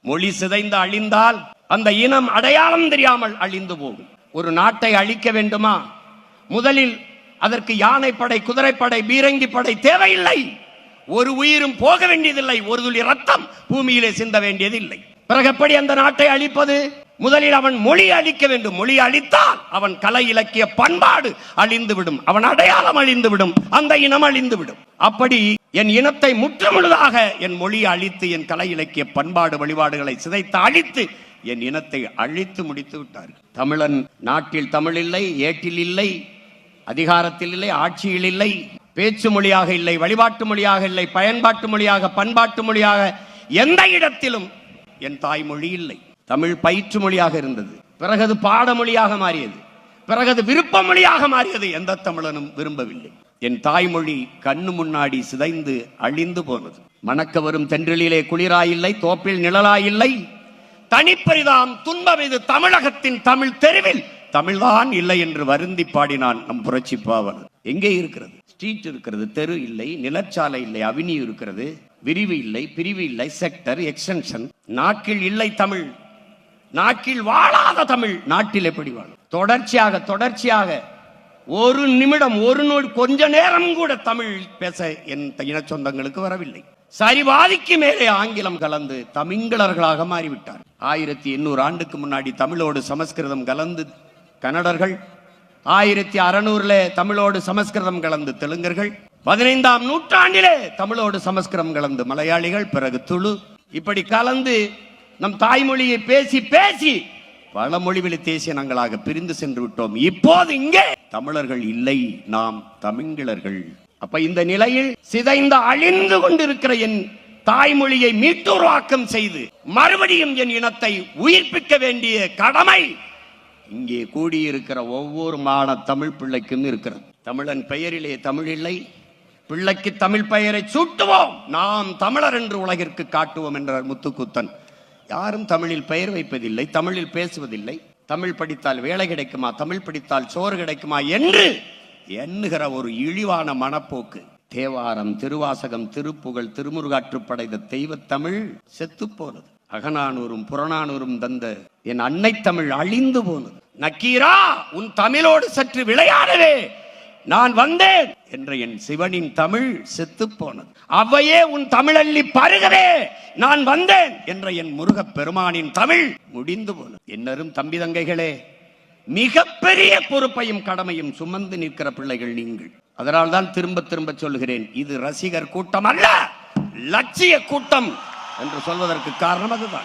மொழி சிதைந்து அழிந்தால் அந்த இனம் அடையாளம் தெரியாமல் அழிந்து போகும். ஒரு நாட்டை அழிக்க வேண்டுமா, முதலில் அதற்கு யானைப்படை, குதிரைப்படை, பீரங்கி படை தேவையில்லை. ஒரு உயிரும் போக வேண்டியதில்லை, ஒரு துளி ரத்தம் பூமியிலே சிந்த வேண்டியதில்லை. பிறகு எப்படி அந்த நாட்டை அழிப்பது? முதலில் அவன் மொழி அழிக்க வேண்டும். மொழி அழித்தால் அவன் கலை இலக்கிய பண்பாடு அழிந்துவிடும், அவன் அடையாளம் அழிந்துவிடும், அந்த இனம் அழிந்துவிடும். அப்படி என் இனத்தை முற்றுமுழுதாக என் மொழியை அழித்து, என் கலை இலக்கிய பண்பாடு வழிபாடுகளை சிதைத்து அழித்து என் இனத்தை அழித்து முடித்து விட்டார். தமிழன் நாட்டில் தமிழ் இல்லை, ஏட்டில் இல்லை, அதிகாரத்தில் இல்லை, ஆட்சியில் இல்லை, பேச்சு மொழியாக இல்லை, வழிபாட்டு மொழியாக இல்லை, பயன்பாட்டு மொழியாக, பண்பாட்டு மொழியாக எந்த இடத்திலும் என் தாய்மொழி இல்லை. தமிழ் பயிற்று மொழியாக இருந்தது, பிறகு அது பாடமொழியாக மாறியது, பிறகு அது விருப்ப மொழியாக மாறியது. எந்த தமிழனும் விரும்பவில்லை. என் தாய்மொழி கண்ணு முன்னாடி சிதைந்து அழிந்து போனது. மணக்க வரும் தென்றலிலே குளிராயில்லை, தோப்பில் நிழலாயில்லை, தனிப்பரிதாம் துன்பம் இது தமிழகத்தின் தமிழ் தெருவில் தமிழ்தான் இல்லை என்று வருந்தி பாடினான் நம் புரட்சி பாவலர். எங்கே இருக்கிறது? ஸ்ட்ரீட் இருக்கிறது, தெரு இல்லை, நிலச்சாலை இல்லை, அவென்யூ இருக்கிறது, விரிவு இல்லை, பிரிவு இல்லை, செக்டர், எக்ஸ்டென்ஷன். நாக்கில் இல்லை தமிழ், நாக்கில் வாழாத தமிழ் நாட்டில் எப்படி வாழும்? தொடர்ச்சியாக ஒரு நிமிடம், ஒரு நொடி, கொஞ்ச நேரம் கூட தமிழ் பேச என் இன சொந்தங்களுக்கு வரவில்லை. சரிவாதிக்கு மேலே ஆங்கிலம் கலந்து தமிழர்களாக மாறிவிட்டார். 1800 ஆண்டுக்கு முன்னாடி தமிழோடு சமஸ்கிருதம் கலந்து கன்னடர்கள், 1600 தமிழோடு சமஸ்கிருதம் கலந்து தெலுங்கர்கள், 15ஆம் நூற்றாண்டிலே தமிழோடு சமஸ்கிருதம் கலந்து மலையாளிகள், பிறகு துளு, இப்படி கலந்து நம் தாய்மொழியை பேசி பேசி பல மொழிவெளி தேசியனங்களாக பிரிந்து சென்று விட்டோம். இப்போது இங்கே தமிழர்கள் இல்லை, நாம் தமிழர்கள். அப்ப இந்த நிலையில் சிதைந்த அழிந்து கொண்டிருக்கிற என் தாய்மொழியை மீட்டுருவாக்கம் செய்து மறுபடியும் என் இனத்தை உயிர்ப்பிக்க வேண்டிய கடமை இங்கே கூடியிருக்கிற ஒவ்வொரு தமிழ் பிள்ளைக்கும் இருக்கிறது. தமிழன் பெயரிலே தமிழ் இல்லை, பிள்ளைக்கு தமிழ் பெயரை சூட்டுவோம், நாம் தமிழர் என்று உலகிற்கு காட்டுவோம் என்றார் முத்துக்குத்தன். யாரும் தமிழில் பெயர் வைப்பதில்லை, தமிழில் பேசுவதில்லை. தமிழ் படித்தால் வேலை கிடைக்குமா, தமிழ் படித்தால் சோறு கிடைக்குமா என்று எண்ணுகிற ஒரு இழிவான மனப்போக்கு. தேவாரம், திருவாசகம், திருப்புகழ், திருமுருகாற்றுப்படைத்த தெய்வ தமிழ் செத்து போனது. அகநானூரும் புறநானூரும் தந்த என் அன்னை தமிழ் அழிந்து போனது. நக்கீரா, உன் தமிழோடு சற்று விளையாடவே நான் வந்தேன் என்ற என் சிவனின் தமிழ் செத்து போனது. அவையே உன் தமிழள்ளி பருகவே நான் வந்தேன் என்ற என் முருகப் பெருமானின் தமிழ் முடிந்து போனது. என்னரும் தம்பி தங்கைகளே, மிகப்பெரிய பொறுப்பையும் கடமையும் சுமந்து நிற்கிற பிள்ளைகள் நீங்கள். அதனால் தான் திரும்ப திரும்ப சொல்கிறேன், இது ரசிகர் கூட்டம் அல்ல, லட்சிய கூட்டம் என்று சொல்வதற்கு காரணம் அதுதான்.